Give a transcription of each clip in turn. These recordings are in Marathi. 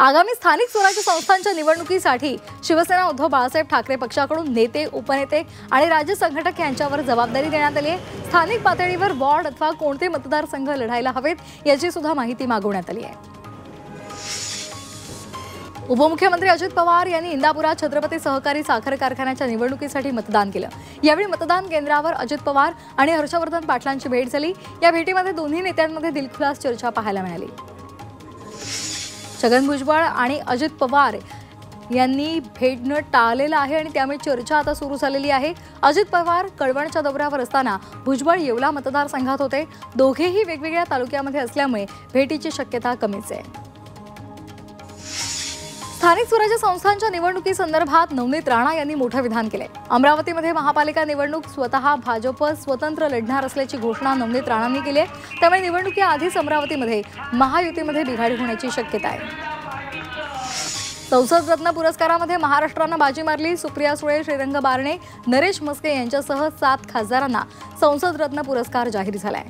आगामी स्थानिक स्वराज्य संस्थांच्या निवडणुकीसाठी शिवसेना उद्धव बाळासाहेब ठाकरे पक्षाकडून नेते, उपनेते आणि राज्य संघटक यांच्यावर जबाबदारी देण्यात आली आहे। स्थानिक पातळीवर वॉर्ड अथवा कोणते मतदारसंघ लढायला हवेत याची सुद्धा माहिती मागवण्यात आली आहे। उपमुख्यमंत्री अजित पवार यांनी इंदापुरात छत्रपती सहकारी साखर कारखान्याच्या निवडणुकीसाठी मतदान केलं। यावेळी मतदान केंद्रावर अजित पवार आणि हर्षवर्धन पाटलांची भेट झाली। या भेटीमध्ये दोन्ही नेत्यांमध्ये दिलखुलास चर्चा पाहायला मिळाली। छगन भुजबळ आणि अजित पवार यांनी भेटणं टाळलेलं आहे आणि त्यामुळे चर्चा आता सुरू झालेली आहे। अजित पवार कळवणच्या दौऱ्यावर असताना भुजबळ येवला मतदारसंघात होते। दोघेही वेगवेगळ्या तालुक्यामध्ये असल्यामुळे भेटीची शक्यता कमीच आहे। स्थानिक स्वराज्य संस्थांच्या निवडणुकीसंदर्भात नवनीत राणा यांनी मोठं विधान केले। अमरावतीमध्ये महापालिका निवडणूक स्वतः भाजप स्वतंत्र लढणार असल्याची घोषणा नवनीत राणांनी केली आहे। त्यामुळे निवडणुकीआधीच अमरावतीमध्ये महायुतीमध्ये बिघाडी होण्याची शक्यता आहे। संसद रत्न पुरस्कारामध्ये महाराष्ट्रानं बाजी मारली। सुप्रिया सुळे, श्रीरंग बारणे, नरेश मस्के यांच्यासह 7 खासदारांना संसद रत्न पुरस्कार जाहीर झालाय।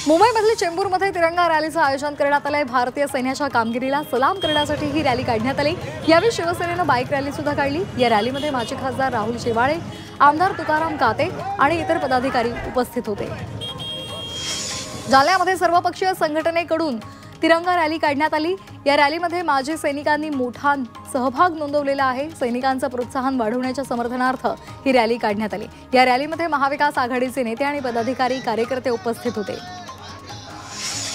मुंबईमधील चेंबूरमध्ये तिरंगा रॅलीचं आयोजन करण्यात आलंय। भारतीय सैन्याच्या कामगिरीला सलाम करण्यासाठी ही रॅली काढण्यात आली। यावेळी शिवसेनेनं बाईक रॅली सुद्धा काढली। या रॅलीमध्ये माजी खासदार राहुल शेवाळे, आमदार तुकाराम काते आणि इतर पदाधिकारी उपस्थित होते। जालन्यामध्ये सर्वपक्षीय संघटनेकडून तिरंगा रॅली काढण्यात आली। या रॅलीमध्ये माजी सैनिकांनी मोठा सहभाग नोंदवलेला आहे। सैनिकांचं प्रोत्साहन वाढवण्याच्या समर्थनार्थ ही रॅली काढण्यात आली। या रॅलीमध्ये महाविकास आघाडीचे नेते आणि पदाधिकारी कार्यकर्ते उपस्थित होते।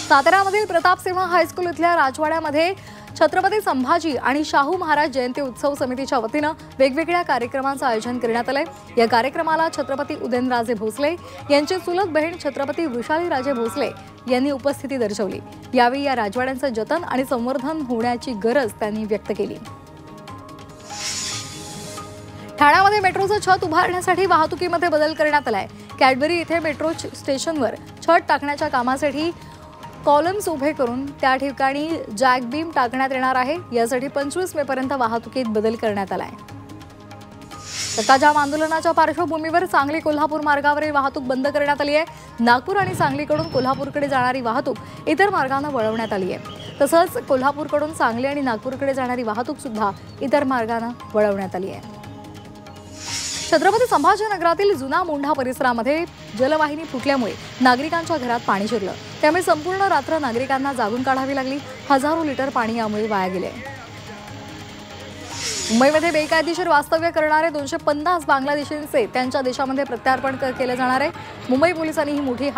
सातारामधील प्रतापसिंह हायस्कूल इथल्या राजवाड्यामध्ये छत्रपती संभाजी आणि शाहू महाराज जयंती उत्सव समितीच्या वतीनं वेगवेगळ्या कार्यक्रमांचं आयोजन करण्यात आलंय। या कार्यक्रमाला छत्रपती उदयनराजे भोसले यांची चुलत बहीण छत्रपती वृषालीराजे भोसले यांनी उपस्थिती दर्शवली। यावेळी या राजवाड्यांचं जतन आणि संवर्धन होण्याची गरज त्यांनी व्यक्त केली। ठाण्यामध्ये मेट्रोचं छत उभारण्यासाठी वाहतुकीमध्ये बदल करण्यात आलाय। कॅडबरी इथे मेट्रो स्टेशनवर छत टाकण्याच्या कामासाठी कॉलम्स उभे करून त्या ठिकाणी जॅकबीम टाकण्यात येणार आहे। यासाठी 25 मे पर्यंत वाहतुकीत बदल करण्यात आलाय। चक्काजाम आंदोलनाच्या पार्श्वभूमीवर सांगली कोल्हापूर मार्गावरील वाहतूक बंद करण्यात आली आहे। नागपूर आणि सांगलीकडून कोल्हापूरकडे जाणारी वाहतूक इतर मार्गाने वळवण्यात आली आहे। तसंच कोल्हापूरकडून सांगली आणि नागपूरकडे जाणारी वाहतूक सुद्धा इतर मार्गाने वळवण्यात आली आहे। छत्रपती संभाजीनगरातील जुना मोंढा परिसरामध्ये जलवाहिनी फुटल्यामुळे नागरिकांच्या घरात पाणी शिरलं। त्यामुळे संपूर्ण रात्र नागरिकांना जागून काढावी लागली। हजारो लिटर पाणी यामुळे वाया गेले। मुंबईमध्ये बेकायदेशीर वास्तव्य करणारे 250 बांगलादेशींचे त्यांच्या देशामध्ये प्रत्यार्पण केले जाणार आहे। मुंबई पोलिसांनी ही मोठी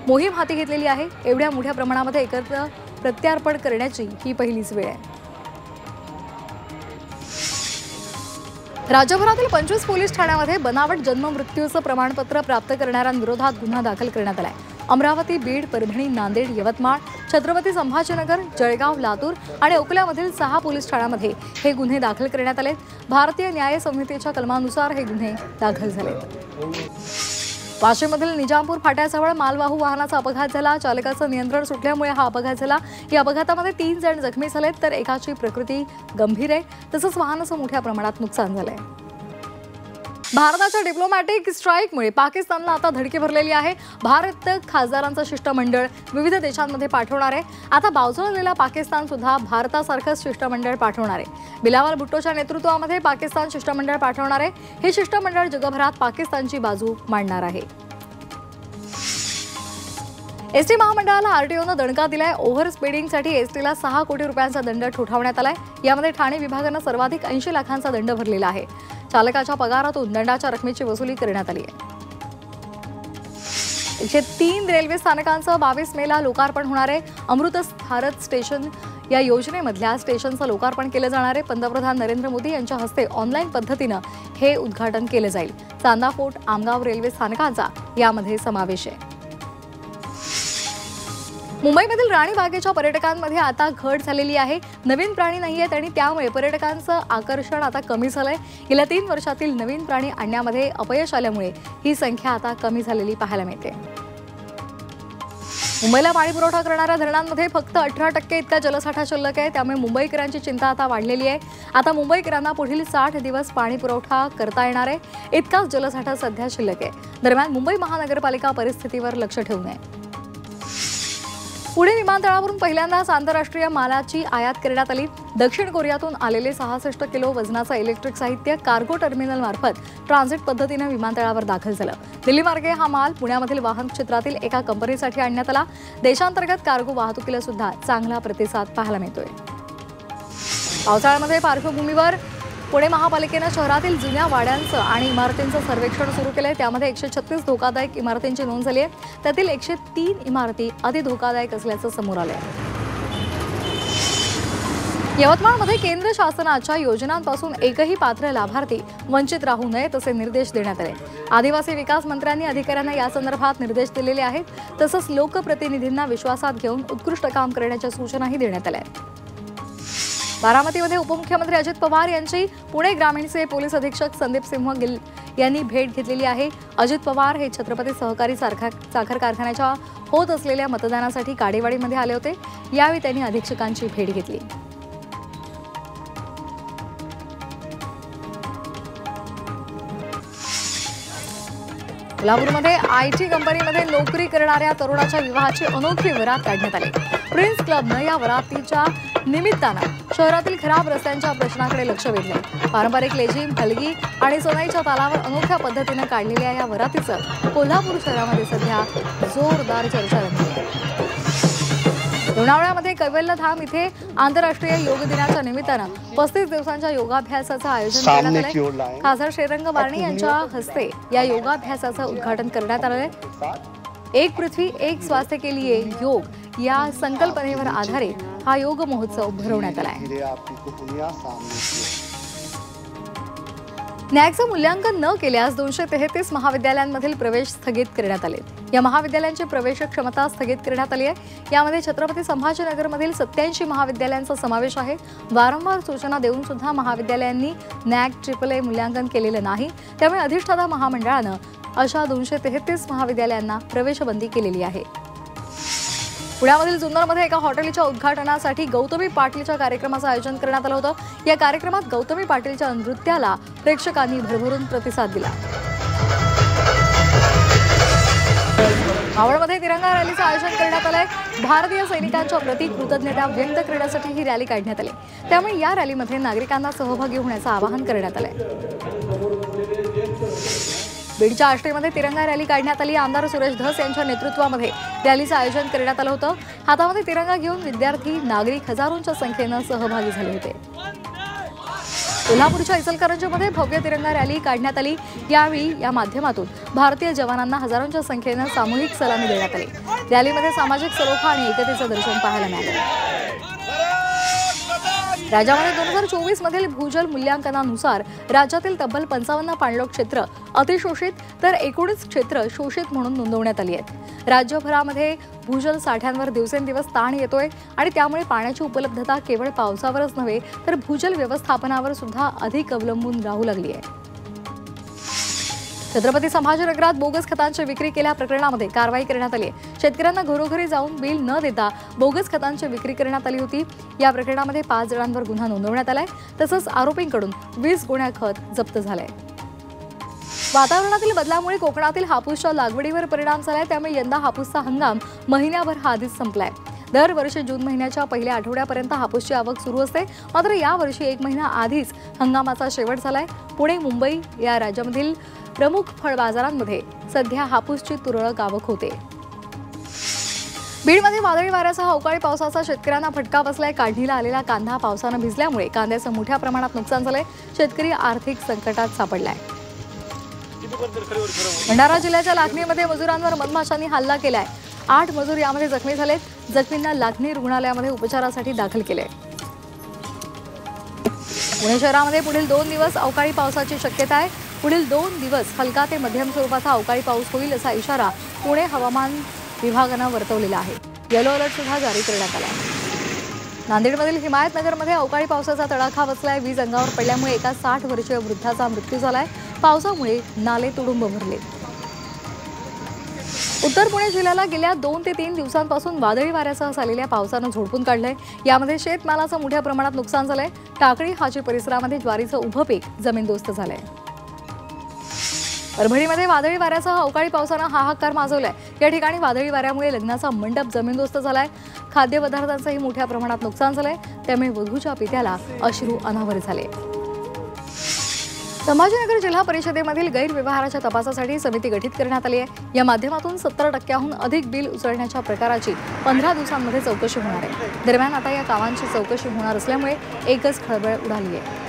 मोहीम हाती घेतलेली आहे। एवढ्या मोठ्या प्रमाणामध्ये एकत्र प्रत्यार्पण करण्याची ही पहिलीच वेळ आहे। राज्यभरातील 25 पोलीस ठाण्यामध्ये बनावट जन्म मृत्यूचं प्रमाणपत्र प्राप्त करणाऱ्यांविरोधात गुन्हा दाखल करण्यात आलाय। अमरावती, बीड, परभणी, नांदेड, यवतमाळ, छत्रपती संभाजीनगर, जळगाव, लातूर आणि अकोल्यामधील 6 पोलीस ठाण्यामध्ये हे गुन्हे दाखल करण्यात आले। भारतीय न्याय संहितेच्या कलमानुसार हे गुन्हे दाखल झाले। वाशिममधील निजामपूर फाट्याजवळ मालवाहू वाहनाचा अपघात झाला। चालकाचं नियंत्रण सुटल्यामुळे हा अपघात झाला। या अपघातामध्ये 3 जण जखमी झालेत तर एकाची प्रकृती गंभीर आहे। तसंच वाहनाचं मोठ्या प्रमाणात नुकसान झालंय। भारताच्या डिप्लोमॅटिक स्ट्राईकमुळे पाकिस्तानला आता धडकी भरलेली आहे। भारत खासदारांचं शिष्टमंडळ विविध देशांमध्ये पाठवणार आहे। आता बाजूला पाकिस्तान सुद्धा भारतासारखंच शिष्टमंडळ पाठवणार आहे। बिलावल भुट्टोच्या नेतृत्वामध्ये पाकिस्तान शिष्टमंडळ पाठवणार आहे। हे शिष्टमंडळ जगभरात पाकिस्तानची बाजू मांडणार आहे। एसटी महामंडळाला आरटीओनं दणका दिलाय। ओव्हर स्पीडिंगसाठी एसटीला 6 कोटी रुपयांचा दंड ठोठावण्यात आलाय। यामध्ये ठाणे विभागानं सर्वाधिक 80 लाखांचा दंड भरलेला आहे। चालकाच्या पगारातून दंडाच्या रकमेची वसुली करण्यात आली आहे। 103 रेल्वे स्थानकांचं 22 मेला लोकार्पण होणार आहे। अमृत भारत स्टेशन या योजनेमधल्या स्टेशनचं लोकार्पण केलं जाणार आहे। पंतप्रधान नरेंद्र मोदी यांच्या हस्ते ऑनलाईन पद्धतीनं हे उद्घाटन केलं जाईल। चांदा फोर्ट, आमगाव रेल्वे स्थानकांचा यामध्ये समावेश आहे। मुंबईमधील राणी बागेच्या पर्यटकांमध्ये आता घट झालेली आहे। नवीन प्राणी नाहीयेत आणि त्यामुळे पर्यटकांचं आकर्षण आता कमी झालंय। गेल्या 3 वर्षातील नवीन प्राणी आणण्यामध्ये अपयश आल्यामुळे ही संख्या आता कमी झालेली पाहायला मिळते। मुंबईला पाणी पुरवठा करणाऱ्या धरणांमध्ये फक्त 18% इतका जलसाठा शिल्लक आहे। त्यामुळे मुंबईकरांची चिंता आता वाढलेली आहे। आता मुंबईकरांना पुढील 60 दिवस पाणी पुरवठा करता येणार आहे। इतकाच जलसाठा सध्या शिल्लक आहे। दरम्यान मुंबई महानगरपालिका परिस्थितीवर लक्ष ठेवून आहे। पुणे विमानतळावरून पहिल्यांदाच आंतरराष्ट्रीय मालाची आयात करण्यात आली। दक्षिण कोरियातून आलेले 66 किलो वजनाचं इलेक्ट्रिक साहित्य कार्गो टर्मिनल मार्फत ट्रान्झिट पद्धतीने विमानतळावर दाखल झालं। दिल्ली मार्गे हा माल पुण्यामधील वाहन क्षेत्रातील एका कंपनीसाठी आणण्यात आला। देशांतर्गत कार्गो वाहतुकीला सुद्धा चांगला प्रतिसाद पाहायला मिळतोय। पावसाळ्यामध्ये पार्श्वभूमीवर पुणे महापालिकेने शहरातील जुन्या वाड्यांचं आणि इमारतींचं सर्वेक्षण सुरू केलंय। त्यामध्ये 136 धोकादायक इमारतींची नोंद झाली आहे। त्यातील 103 इमारती अतिधोकादायक असल्याचं समोर आलंय। यवतमाळमध्ये केंद्र शासनाच्या योजनांपासून एकही पात्र लाभार्थी वंचित राहू नये तसे निर्देश देण्यात आले। आदिवासी विकास मंत्र्यांनी अधिकाऱ्यांना या संदर्भात निर्देश दिलेले आहेत। तसंच लोकप्रतिनिधींना विश्वासात घेऊन उत्कृष्ट काम करण्याच्या सूचनाही देण्यात आल्या आहेत। बारामतीमध्ये उपमुख्यमंत्री अजित पवार यांची पुणे ग्रामीणचे पोलीस अधीक्षक संदीप सिंह गिल यांनी भेट घेतलेली आहे। अजित पवार हे छत्रपती सहकारी साखर कारखान्याच्या होत असलेल्या मतदानासाठी काडेवाडीमध्ये आले होते। यावेळी त्यांनी अधीक्षकांची भेट घेतली। कोल्हापूरमध्ये आयटी कंपनीमध्ये नोकरी करणाऱ्या तरुणाच्या विवाहाची अनोखी वरात काढण्यात आली। प्रिन्स क्लबनं या वरातीच्या निमित्तानं शहरातील खराब रस्त्यांच्या प्रश्नाकडे लक्ष वेधले। पारंपरिक लेझीम, हलगी आणि सोनाईच्या तालावर अनोख्या पद्धतीनं काढलेल्या या वरातीचं कोल्हापूर शहरामध्ये सध्या जोरदार चर्चा रंगली आहे। लोणावळ्यामध्ये कैवल्यधाम इथे आंतरराष्ट्रीय योग दिनाच्या निमित्तानं 35 दिवसांच्या योगाभ्यासाचं आयोजन करण्यात आलंय। खासदार श्रीरंग बारणे यांच्या हस्ते या योगाभ्यासाचं उद्घाटन करण्यात आलंय। एक पृथ्वी एक स्वास्थ्य के लिए योग या संकल्पनेवर आधारित हा योग महोत्सव भरवण्यात आला आहे। नॅकचं मूल्यांकन न केल्यास 233 महाविद्यालयांमधील प्रवेश स्थगित करण्यात आले। या महाविद्यालयांची प्रवेश क्षमता स्थगित करण्यात आली आहे। यामध्ये छत्रपती संभाजीनगरमधील 87 महाविद्यालयांचा समावेश आहे। वारंवार सूचना देऊन सुद्धा महाविद्यालयांनी नॅक AAA मूल्यांकन केलेलं नाही। त्यामुळे अधिष्ठाता महामंडळानं अशा 233 महाविद्यालयांना प्रवेशबंदी केलेली आहे। पुण्यामधील जुन्नरमध्ये एका हॉटेलच्या उद्घाटनासाठी गौतमी पाटीलच्या कार्यक्रमाचं आयोजन करण्यात आलं होतं। या कार्यक्रमात गौतमी पाटीलच्या नृत्याला प्रेक्षकांनी भरभरून प्रतिसाद दिला। मावळमध्ये तिरंगा रॅलीचं आयोजन करण्यात आलंय। भारतीय सैनिकांच्या प्रति कृतज्ञता व्यक्त करण्यासाठी ही रॅली काढण्यात आली। त्यामुळे या रॅलीमध्ये नागरिकांना सहभागी होण्याचं आवाहन करण्यात आलंय। बीडच्या आष्टीमध्ये तिरंगा रॅली काढण्यात आली। आमदार सुरेश धस यांच्या नेतृत्वामध्ये रॅलीचं आयोजन करण्यात आलं होतं। हातामध्ये तिरंगा घेऊन विद्यार्थी, नागरिक हजारोंच्या संख्येनं सहभागी झाले होते। कोल्हापूरच्या इचलकरंजीमध्ये भव्य तिरंगा रॅली काढण्यात आली। यावेळी या माध्यमातून भारतीय जवानांना हजारोंच्या संख्येनं सामूहिक सलामी देण्यात आली। रॅलीमध्ये सामाजिक सलोखा आणि एकतेचं दर्शन पाहायला मिळालं। राज्यामध्ये 2024 मधील भूजल मूल्यांकनानुसार राज्यातील तब्बल 55 पाणलोट क्षेत्र अतिशोषित तर 19 क्षेत्र शोषित म्हणून नोंदवण्यात आली आहेत। राज्यभरामध्ये भूजल साठ्यांवर दिवसेंदिवस ताण येतोय आणि त्यामुळे पाण्याची उपलब्धता केवळ पावसावरच नव्हे तर भूजल व्यवस्थापनावर सुद्धा अधिक अवलंबून राहू लागली आहे। छत्रपती संभाजीनगरात बोगस खतांची विक्री केल्या प्रकरणामध्ये कारवाई करण्यात आली आहे। शेतकऱ्यांना घरोघरी जाऊन बिल न देता बोगस खतांची विक्री करण्यात आली होती। या प्रकरणामध्ये 5 जणांवर गुन्हा नोंदवण्यात आलाय। तसंच आरोपींकडून 20 गुण्या खत जप्त झालंय। वातावरणातील बदलामुळे कोकणातील हापूसच्या लागवडीवर परिणाम झालाय। त्यामुळे यंदा हापूसचा हंगाम महिन्याभर आधीच संपलाय। दरवर्षी जून महिन्याच्या पहिल्या आठवड्यापर्यंत हापूसची आवक सुरू असते। मात्र यावर्षी 1 महिना आधीच हंगामाचा शेवट झालाय। पुणे, मुंबई या राज्यामधील प्रमुख फळ बाजारांमध्ये सध्या हापूसची तुरळक आवक होते। बीडमध्ये वादळी वाऱ्यासह अवकाळी पावसाचा शेतकऱ्यांना फटका बसलाय। काढणीला आलेला कांदा पावसानं भिजल्यामुळे कांद्याचं मोठ्या प्रमाणात नुकसान झालंय। शेतकरी आर्थिक संकटात सापडलाय। भंडारा जिल्ह्याच्या लाखनीमध्ये मजुरांवर मधमाशांनी हल्ला केलाय। 8 मजूर यामध्ये जखमी झालेत। जखमींना लाखनी रुग्णालयामध्ये उपचारासाठी दाखल केले। पुणे शहरामध्ये पुढील 2 दिवस अवकाळी पावसाची शक्यता आहे। पुढील 2 दिवस हलका ते मध्यम स्वरूपाचा अवकाळी पाऊस होईल असा इशारा पुणे हवामान विभागानं वर्तवलेला आहे। येलो अलर्ट सुद्धा जारी करण्यात आला आहे। नांदेडमधील हिमायतनगरमध्ये अवकाळी पावसाचा तडाखा बसलाय। वीज अंगावर पडल्यामुळे एका 60 वर्षीय वृद्धाचा मृत्यू झालाय। पावसामुळे नाले तुडुंब भरले। उत्तर पुणे जिल्ह्याला गेल्या 2 ते 3 दिवसांपासून वादळी वाऱ्यासह झालेल्या पावसानं झोडपून काढलंय। यामध्ये शेतमालाचं मोठ्या प्रमाणात नुकसान झालंय। टाकळी हाजी परिसरामध्ये ज्वारीचं उभं पीक जमीनदोस्त झालंय। परभणीमध्ये वादळी वाऱ्यासह अवकाळी पावसानं हाहाकार माजवलाय। या ठिकाणी वादळी वाऱ्यामुळे लग्नाचा मंडप जमीनदोस्त झालाय। खाद्यपदार्थांचंही मोठ्या प्रमाणात नुकसान झालंय, त्यामुळे वधूच्या पित्याला अश्रू अनावर झाले। संभाजीनगर जिल्हा परिषदेमधील गैरव्यवहाराच्या तपासासाठी समिती गठीत करण्यात आली आहे। या माध्यमातून 70%हून अधिक बिल उचलण्याच्या प्रकाराची 15 दिवसांमध्ये चौकशी होणार आहे। दरम्यान आता या कामांची चौकशी होणार असल्यामुळे एकच खळबळ उडाली आहे।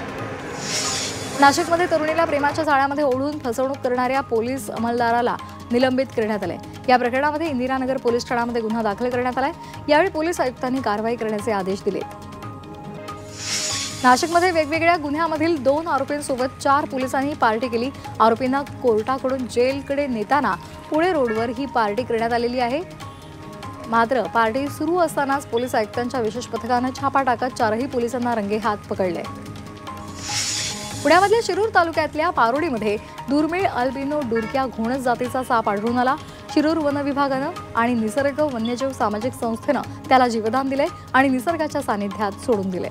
नाशिकमध्ये तरुणीला प्रेमाच्या जाळ्यामध्ये ओढून फसवणूक करणाऱ्या पोलीस अंमलदाराला निलंबित करण्यात आले। या प्रकरणामध्ये इंदिरानगर पोलीस ठाण्यामध्ये गुन्हा दाखल करण्यात आलाय। यावेळी पोलीस आयुक्तांनी कारवाई करण्याचे आदेश दिले। नाशिकमध्ये वेगवेगळ्या गुन्ह्यामधील 2 आरोपींसोबत 4 पोलिसांनी पार्टी केली। आरोपींना कोर्टाकडून जेलकडे नेताना पुणे रोडवर ही पार्टी करण्यात आलेली आहे। मात्र पार्टी सुरू असतानाच पोलीस आयुक्तांच्या विशेष पथकाने छापा टाकत 4ही पोलिसांना रंगेहात पकडले। पुण्यामधल्या शिरूर तालुक्यातल्या पारोडीमध्ये दुर्मिळ अल्बिनो डुरक्या घोणस जातीचा साप आढळून आला। शिरूर वन विभागानं आणि निसर्ग वन्यजीव सामाजिक संस्थेनं त्याला जीवदान दिले आणि निसर्गाच्या सानिध्यात सोडून दिले।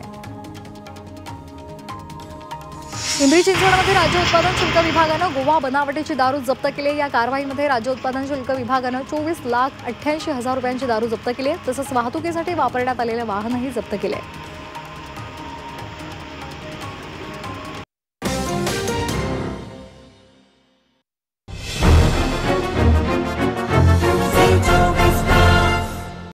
पिंपरी चिंचवडमध्ये राज्य उत्पादन शुल्क विभागानं गोवा बनावटीची दारू जप्त केली। या कारवाईमध्ये राज्य उत्पादन शुल्क विभागानं 24,88,000 रुपयांची दारू जप्त केली, तसंच वाहतुकीसाठी वापरण्यात आलेले वाहनही जप्त केले।